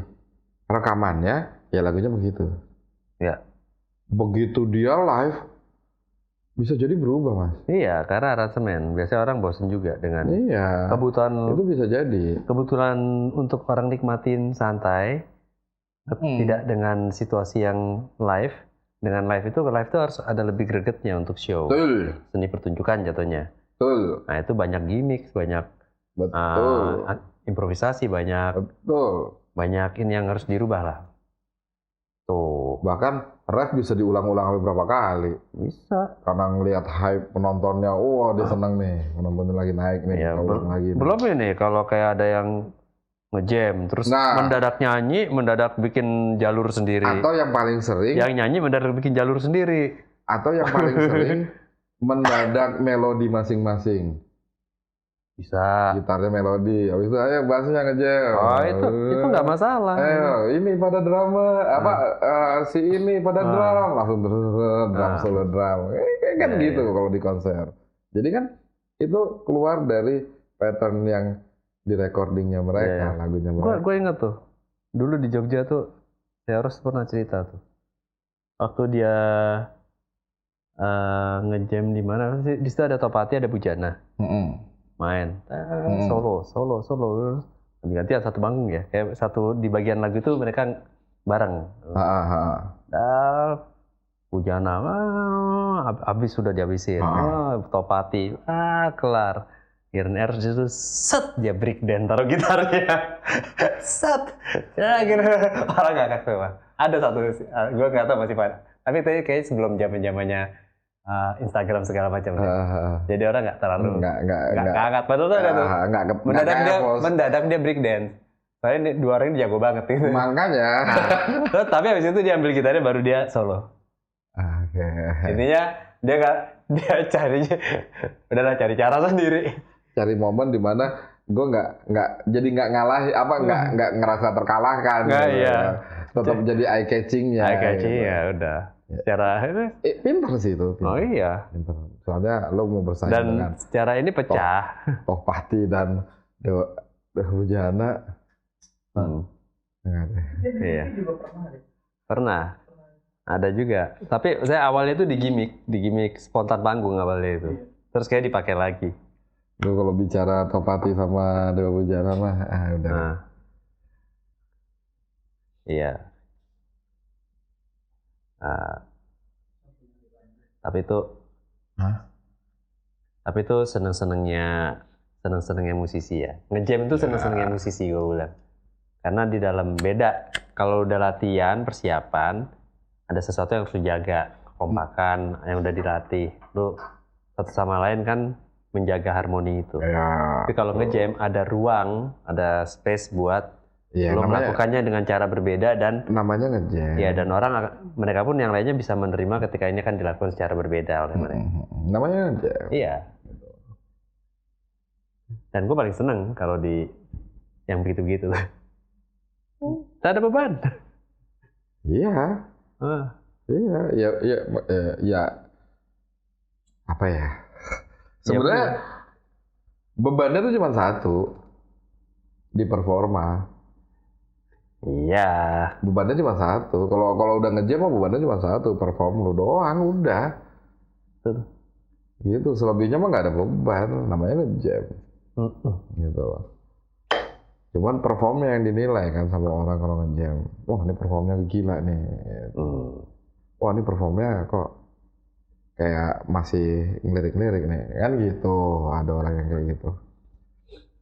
rekamannya, ya lagunya begitu, ya. Begitu dia live, bisa jadi berubah, Mas. Iya, karena aransemen, biasanya orang bosen juga dengan Iya, kebutuhan, itu bisa jadi. Kebutuhan untuk orang nikmatin santai, tidak dengan situasi yang live. Dengan live itu harus ada lebih gregetnya untuk show. Betul. Seni pertunjukan jatuhnya. Betul. Nah itu banyak gimmick, banyak improvisasi, banyak ini yang harus dirubah lah. Tuh. Bahkan ref bisa diulang-ulang beberapa kali. Bisa. Karena ngelihat hype penontonnya, dia seneng nih, penontonnya lagi naik nih. Ya, lagi belum ini kalau kayak ada yang nge-jam, terus mendadak nyanyi, mendadak bikin jalur sendiri. Atau yang paling sering, yang nyanyi mendadak bikin jalur sendiri. Atau yang paling sering, mendadak melodi masing-masing. Bisa. Gitarnya melodi, habis itu ayo bassnya nge-jam. Oh itu nggak masalah. Ayo ini pada drama, si ini pada drum, langsung terus drum solo drum. Kan gitu kalau di konser. Jadi kan itu keluar dari pattern yang di recordingnya mereka, lagunya mereka. Gue inget tuh, dulu di Jogja tuh, Theoros pernah cerita tuh, waktu dia nge-jam di mana sih? Di situ ada Topati, ada Bujana, main, solo, ganti-gantian satu panggung ya, kayak satu di bagian lagu itu mereka bareng. Bujana, habis sudah dihabisin, Topati, kelar. Iron Air itu set dia breakdance taruh gitarnya set ya gitu orang ngakak tuh Pak. Ada satu gue nggak tahu masih Pak, tapi tadi kayak sebelum zamannya Instagram segala macam jadi orang nggak terlalu nggak ngakak padahal tuh ada tuh mendadak dia breakdance. Soalnya dua orang ini jago banget itu. Makanya. Terus tapi habis itu dia ambil gitarnya baru dia solo. Intinya dia udahlah cari cara sendiri. Cari momen di mana gue nggak ngalah nggak ngerasa terkalahkan. Iya. Tetap jadi eye catching-nya. Eye catching ya udah. Secara pinter sih itu. Oh iya. Pinter. Soalnya lo mau bersaing dan dengan secara ini pecah. Topati dan Bujana. Iya. Pernah. Ada juga. Tapi saya awalnya itu di gimmick spontan panggung awalnya itu. Terus kayak dipakai lagi. Lu kalau bicara Topati sama Dewa Bujana mah, udah. Iya. Tapi itu seneng-senengnya musisi ya. Nge-jam itu seneng-senengnya musisi gue bilang. Karena di dalam beda. Kalau udah latihan, persiapan, ada sesuatu yang harus dijaga, kompakan yang udah dilatih. Lu satu sama lain kan menjaga harmoni itu. Tapi kalau nge-jam ada ruang, ada space buat lo melakukannya dengan cara berbeda dan namanya nge-jam. Ya dan mereka pun yang lainnya bisa menerima ketika ini kan dilakukan secara berbeda oleh mereka. Namanya nge-jam. Iya. Dan gue paling seneng kalau di yang begitu-begitu. Tak ada beban. Iya. Iya. Apa ya? Sebenarnya bebannya tuh cuma satu di performa. Iya. Bebannya cuma satu. Kalau udah nge-jam mah bebannya cuma satu, perform lu doang udah. Betul. Gitu. Selebihnya mah nggak ada beban. Namanya nge-jam. Gitu loh. Cuman performnya yang dinilai kan sama orang kalau nge-jam. Wah ini performnya gila nih. Wah ini performnya kok kayak masih ngelirik-ngelirik nih. Kan gitu. Ada orang yang kayak gitu.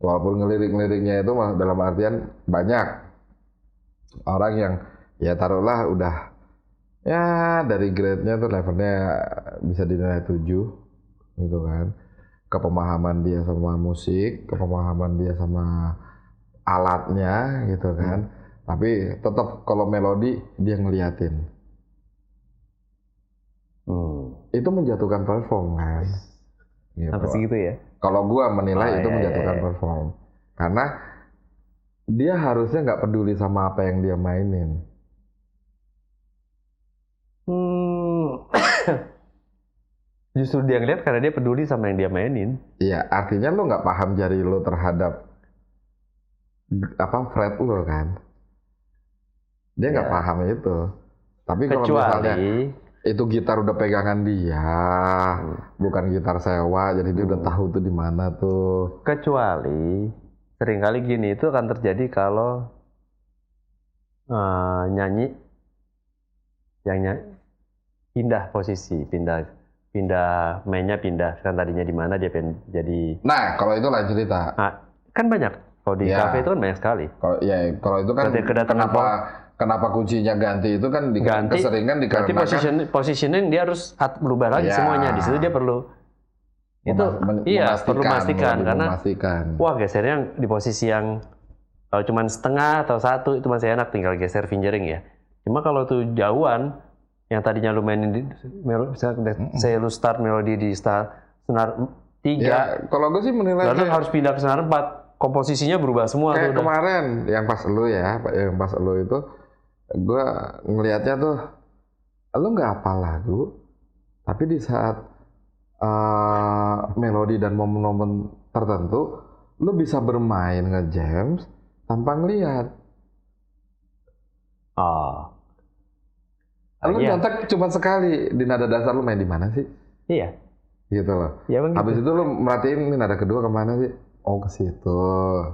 Walaupun ngelirik-ngeliriknya itu dalam artian banyak orang yang ya taruhlah udah ya dari grade-nya tuh levelnya bisa dinilai 7 gitu kan. Kepemahaman dia sama musik, kepemahaman dia sama alatnya gitu kan. Tapi tetap kalau melodi dia ngeliatin. Itu menjatuhkan perform kan. Gitu. Sampai segitu ya? Kalau gua menilai itu menjatuhkan perform. Karena dia harusnya nggak peduli sama apa yang dia mainin. Justru dia ngeliat karena dia peduli sama yang dia mainin. Iya, artinya lo nggak paham jari lo terhadap fret lo kan. Dia nggak paham itu. Tapi kalau misalnya itu gitar udah pegangan dia, bukan gitar sewa, jadi dia udah tahu tuh di mana tuh. Kecuali seringkali gini itu akan terjadi kalau nyanyi pindah posisi, pindah mainnya pindah kan tadinya di mana dia jadi. Nah kalau itu lain cerita. Nah, kan banyak kalau di kafe itu kan banyak sekali. Kalau itu kan kenapa kuncinya ganti itu kan keseringan dikarenakan nanti positioning dia harus berubah lagi semuanya. Di situ dia perlu perlu memastikan karena wah gesernya di posisi yang kalau cuma setengah atau satu itu masih enak tinggal geser fingering ya. Cuma kalau tuh jauhan yang tadinya lu mainin saya lu start melodi di senar 3 kalau gue sih menilai lalu harus pindah ke senar 4 komposisinya berubah semua kayak tuh kemarin yang pas lu itu gue ngelihatnya tuh lu nggak hafal lagu tapi di saat melodi dan momen-momen tertentu lu bisa bermain nge-jams tanpa ngelihat. Lu nyontek cuma sekali di nada dasar lu main di mana sih? Iya. Gitu loh. Ya, habis itu lu merhatiin ini nada kedua kemana sih? Oh ke situ.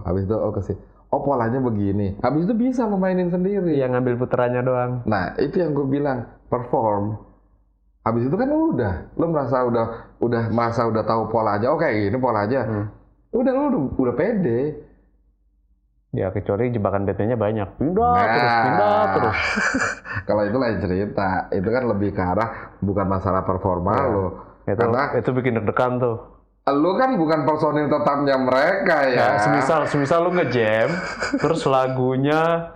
Habis itu ke situ. Oh polanya begini. Habis itu bisa lu mainin sendiri. Iya ngambil puterannya doang. Nah itu yang gue bilang perform. Habis itu kan udah. Lu merasa udah tahu polanya. Oh kayak gini polanya. Udah lu udah pede. Ya kecuali jebakan BT-nya banyak. Pindah terus. Kalau itu lain cerita. Itu kan lebih ke arah bukan masalah performa lo. Itu bikin deg-degan tuh. Lu kan bukan personil tetapnya mereka ya. Semisal lu nge-jam, terus lagu-lagunya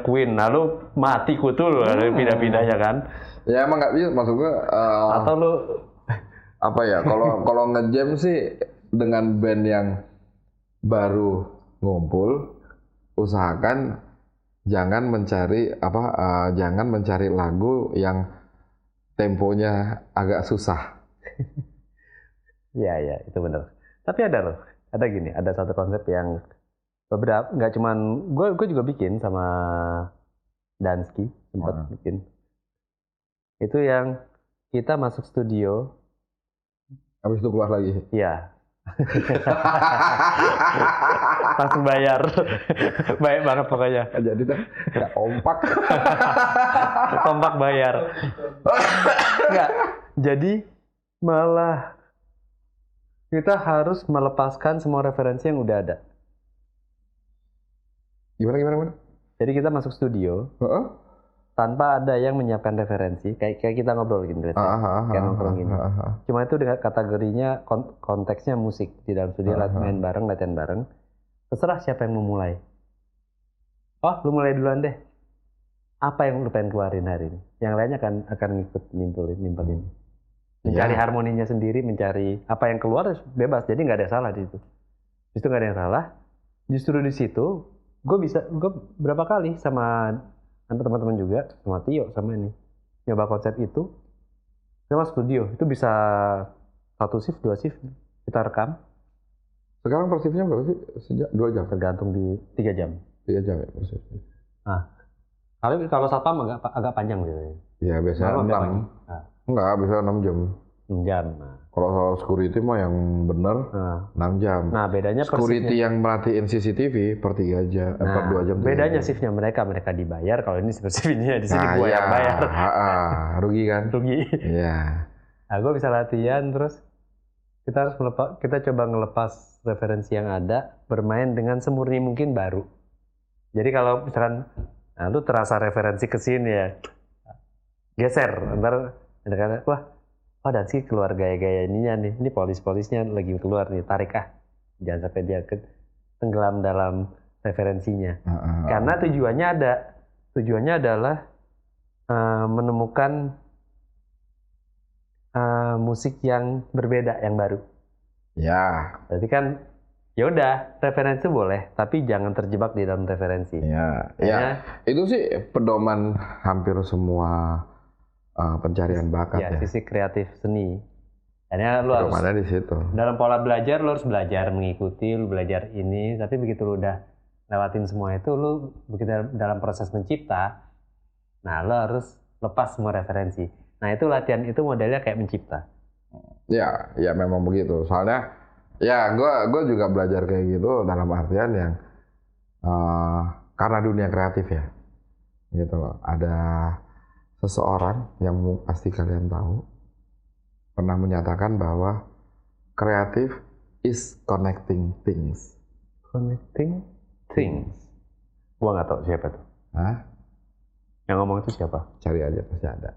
Queen, lalu mati kutul ada pindah-pindahnya kan. Ya emang nggak bisa maksud gue. Atau lu apa ya? Kalau nge-jam sih dengan band yang baru ngumpul, usahakan jangan mencari lagu yang temponya agak susah. Ya itu benar. Tapi ada gini, ada satu konsep yang beberapa nggak cuman gue juga bikin sama Dansky sempat bikin. Itu yang kita masuk studio, habis itu keluar lagi. Iya. Langsung bayar. Baik banget pokoknya. Jadi kan nggak kompak. Kompak bayar. Enggak. Jadi malah kita harus melepaskan semua referensi yang udah ada. Gimana? Jadi kita masuk studio tanpa ada yang menyiapkan referensi, kayak kita ngobrol gini, kayak nongkrong gini. Cuma itu dengan kategorinya konteksnya musik di dalam studio, main bareng, latihan bareng. Terserah siapa yang mau mulai. Oh, lu mulai duluan deh. Apa yang lu pengen keluarin hari ini? Yang lainnya akan ngikut nimpalin. Mencari harmoninya sendiri, mencari apa yang keluar bebas. Jadi nggak ada salah di situ. Justru nggak ada yang salah. Justru di situ gue berapa kali sama teman-teman juga, sama Tio, sama ini nyoba konsep itu sama studio. Itu bisa 1 shift, 2 shift kita rekam. Sekarang per shiftnya berapa sih? Sejak 2 jam? Tergantung di 3 jam. 3 jam ya per shift. Nah, kalau satpam agak panjang gitu. Iya, biasanya 6. Enggak, bisa 6 jam. 6 jam. Nah. Kalau security mah yang bener 6 jam. Nah, bedanya security yang merhatiin CCTV per 3 jam, per 2 jam. Bedanya shiftnya mereka dibayar, kalau ini shiftnya di sini gua yang bayar. Rugi kan? Rugi. Iya. Nah, gua bisa latihan terus kita coba ngelepas referensi yang ada, bermain dengan semurni mungkin baru. Jadi kalau misalkan, nah lu terasa referensi ke sini ya, geser, ntar ada kata, wah Dansky keluar gaya-gaya ininya nih, ini polis-polisnya lagi keluar nih, tarik jangan sampai dia tenggelam dalam referensinya. Karena tujuannya adalah menemukan musik yang berbeda, yang baru. Ya. Berarti kan ya udah, referensi boleh, tapi jangan terjebak di dalam referensi. Ya. Itu sih pedoman hampir semua pencarian bakat ya. Sisi kreatif seni. Karena lu harus di situ. Dalam pola belajar lu harus belajar mengikuti, lu belajar ini, tapi begitu lu udah lewatin semua itu, lu begitu dalam proses mencipta, nah lu harus lepas semua referensi. Nah itu latihan itu modelnya kayak mencipta. Ya memang begitu. Soalnya ya gue juga belajar kayak gitu dalam artian yang karena dunia kreatif ya, gitu loh. Ada seseorang yang pasti kalian tahu pernah menyatakan bahwa kreatif is connecting things. Connecting things. Gua nggak tahu siapa tuh. Yang ngomong itu siapa? Cari aja pasti ada.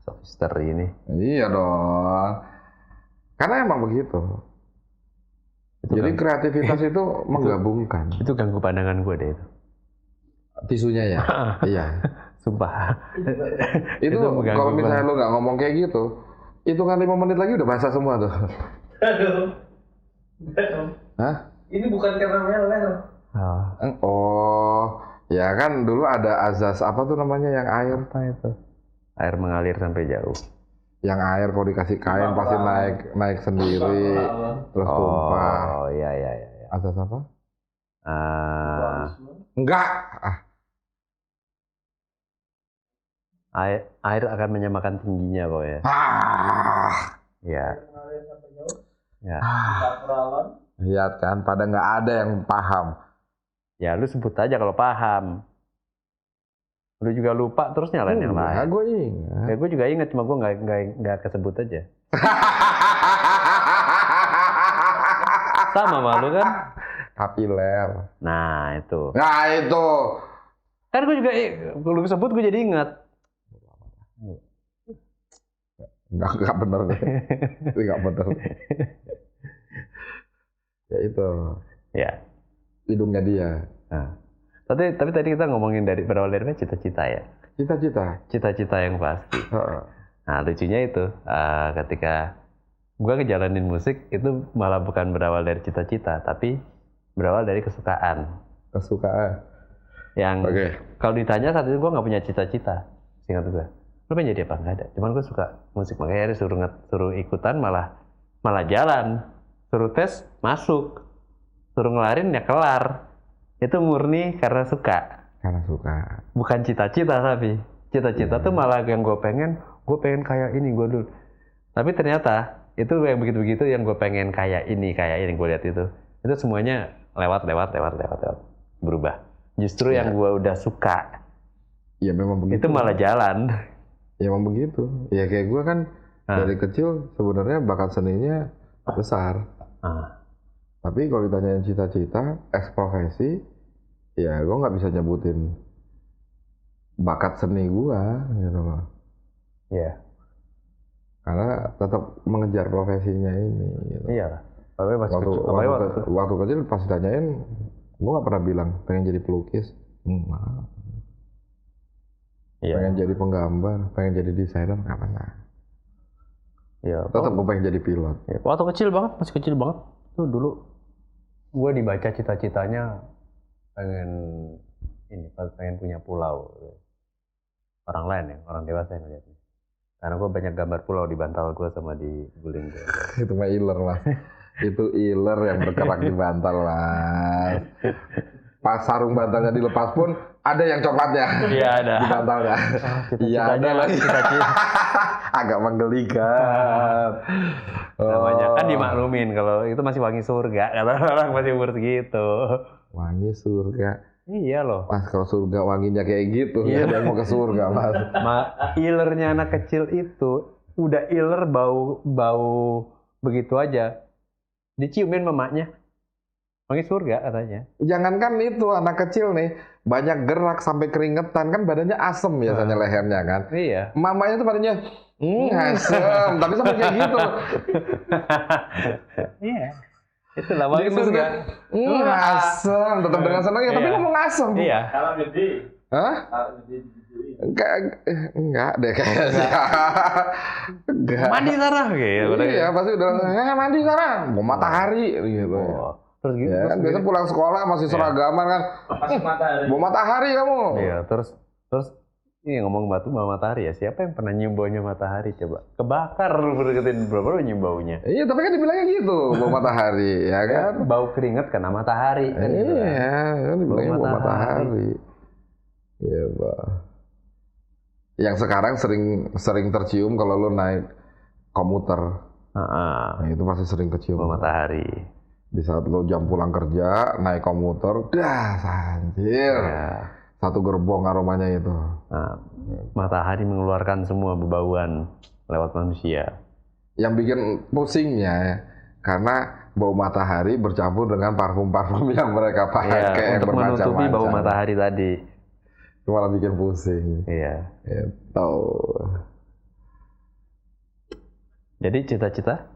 Sofister ini. Iya dong. Karena emang begitu. Jadi kreativitas itu menggabungkan. Itu ganggu pandangan gue deh itu. Tisunya ya? Iya. Sumpah. itu kalau misalnya lu nggak ngomong kayak gitu, hitungan 5 menit lagi udah basah semua tuh. Aduh. Ini bukan karena meler. Ya kan dulu ada azas apa tuh namanya yang air? Apa itu? Air mengalir sampai jauh. Yang air kalau dikasih kain pasti naik sendiri, terus tumpah. Oh iya. Azas apa? Enggak. Air akan menyamakan tingginya pokoknya. Ya. Lihat kan, pada nggak ada yang paham. Ya lu sebut aja kalau paham. Lu juga lupa terus nyalain yang lain. Gue ingat. Ya gue juga ingat, cuma gue nggak kesebut aja. Sama malu kan? Kapiler. Nah itu. Kan gue juga, lu sebut gue jadi ingat. Enggak bener deh. Enggak bener. Ya itu. Ya. Hidungnya dia. Nah. Tapi tadi kita ngomongin berawal dari cita-cita ya. Cita-cita yang pasti. Nah lucunya itu ketika gue ngejalanin musik itu malah bukan berawal dari cita-cita, tapi berawal dari kesukaan. Yang kalau ditanya saat itu gue nggak punya cita-cita, seingat gue. Lu pengen jadi apa? Nggak ada. Cuman gue suka musik, makanya suruh ikutan malah jalan. Suruh tes masuk, suruh ngelarin ya kelar. Itu murni karena suka. Bukan cita-cita, tapi cita-cita tuh malah yang gue pengen kayak ini gue dulu. Tapi ternyata itu yang begitu-begitu yang gue pengen kayak ini gue lihat itu semuanya lewat berubah. Justru yang gue udah suka, ya memang begitu. Itu malah jalan. Ya memang begitu. Ya kayak gue kan dari kecil sebenarnya bakat seninya besar. Tapi kalau ditanyain cita-cita, profesi, ya gue nggak bisa nyebutin bakat seni gue, gitu loh. Iya. Karena tetap mengejar profesinya ini. Gitu. Iya. Waktu kecil pas ditanyain, gue nggak pernah bilang pengen jadi pelukis. Pengen jadi penggambar, pengen jadi desainer, nggak pernah. Ya, tetap gue pengen jadi pilot. Ya, waktu masih kecil banget. Tuh dulu gue dibaca cita-citanya pengen punya pulau. Orang lain ya, orang dewasa yang ngeliatnya. Karena gue banyak gambar pulau di bantal gue sama di guling gue. Itu mah iler lah. Itu iler yang bergerak di bantal lah. Pas sarung bantalnya dilepas pun ada yang coklatnya. Iya ada. Di bantalnya. Iya ada lagi. Agak menggelikan. Namanya kan dimaklumin kalau itu masih wangi surga. Kata orang masih umur segitu. Wangi surga. Iya loh. Mas kalau surga wanginya kayak gitu, iya. Dia mau ke surga mas. Ilernya anak kecil itu udah iler bau begitu aja diciumin mamanya. Panggil surga katanya. Jangankan itu anak kecil nih, banyak gerak sampai keringetan kan badannya asem biasanya lehernya kan. Iya. Mamanya tuh badannya asem, tapi sampai kayak gitu. Iya. Itulah panggil surga. Asem, tetap dengan senang ya, tapi ngomong asem. Iya. Kalau gede. Hah? Kalau gede. Enggak deh kayaknya. Enggak. Mandi sana gitu. Iya, pasti udah mandi sana. Mau matahari gitu. Terus gitu. Ya, kan biasa pulang sekolah masih seragaman kan. Masih matahari. Mau matahari kamu. Iya, terus ini ngomong matahari ya. Siapa yang pernah nyium baunya matahari coba? Kebakar berdeketin berapa nyium baunya. Iya, tapi kan dibilangnya gitu, bau matahari, ya kan? Bau keringat karena matahari kan. Iya, kan dibilangnya bau matahari. Iya, Pak. Yang sekarang sering tercium kalau lu naik komuter. Nah, itu pasti sering kecium Bau matahari. Di saat lo jam pulang kerja, naik komuter, anjir. Ya. Satu gerbong aromanya itu. Nah, matahari mengeluarkan semua bebauan lewat manusia. Yang bikin pusingnya, karena bau matahari bercampur dengan parfum-parfum yang mereka pakai untuk menutupi bermacam-macam. bau matahari tadi. Itu malah bikin pusing. Iya. Itu. Jadi cita-cita?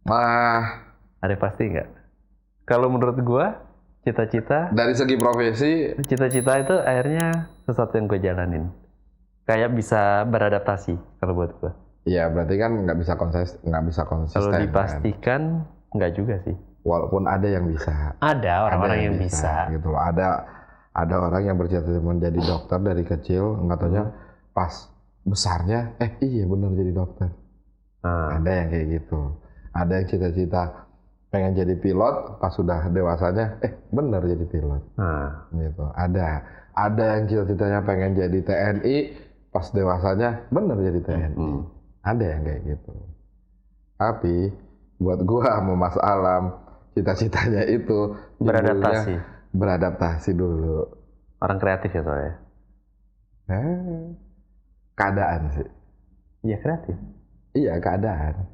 Ada pasti nggak? Kalau menurut gua, cita-cita Dari segi profesi, itu akhirnya sesuatu yang gue jalanin. Kayak bisa beradaptasi kalau buat gue. ya berarti kan nggak bisa konsisten. Kalau dipastikan nggak juga sih. Walaupun ada yang bisa. Ada orang-orang yang bisa. Gitu loh. Ada orang yang bercita-cita menjadi dokter dari kecil, nggak taunya pas besarnya, iya benar jadi dokter. Ada yang kayak gitu. Ada yang cita-cita pengen jadi pilot, pas sudah dewasanya, benar jadi pilot. Gitu. Ada yang cita-citanya pengen jadi TNI, pas dewasanya benar jadi TNI. Ada yang kayak gitu. Tapi buat gua sama Mas Alam, cita-citanya itu beradaptasi dulu. Orang kreatif ya soalnya. Keadaan sih. Iya kreatif. Iya keadaan.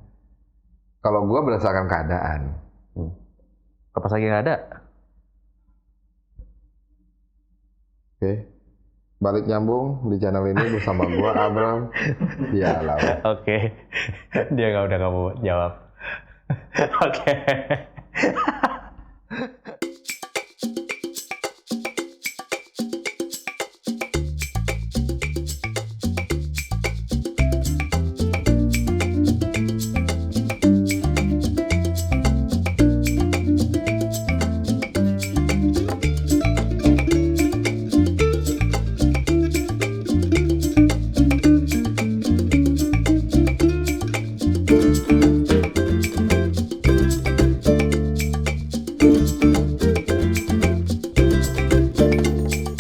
Kalau gua berdasarkan keadaan. Pas lagi nggak ada. Oke. Balik nyambung di channel ini bersama gua Abram. Dia Alam. Oke. Dia udah nggak mau jawab. Oke.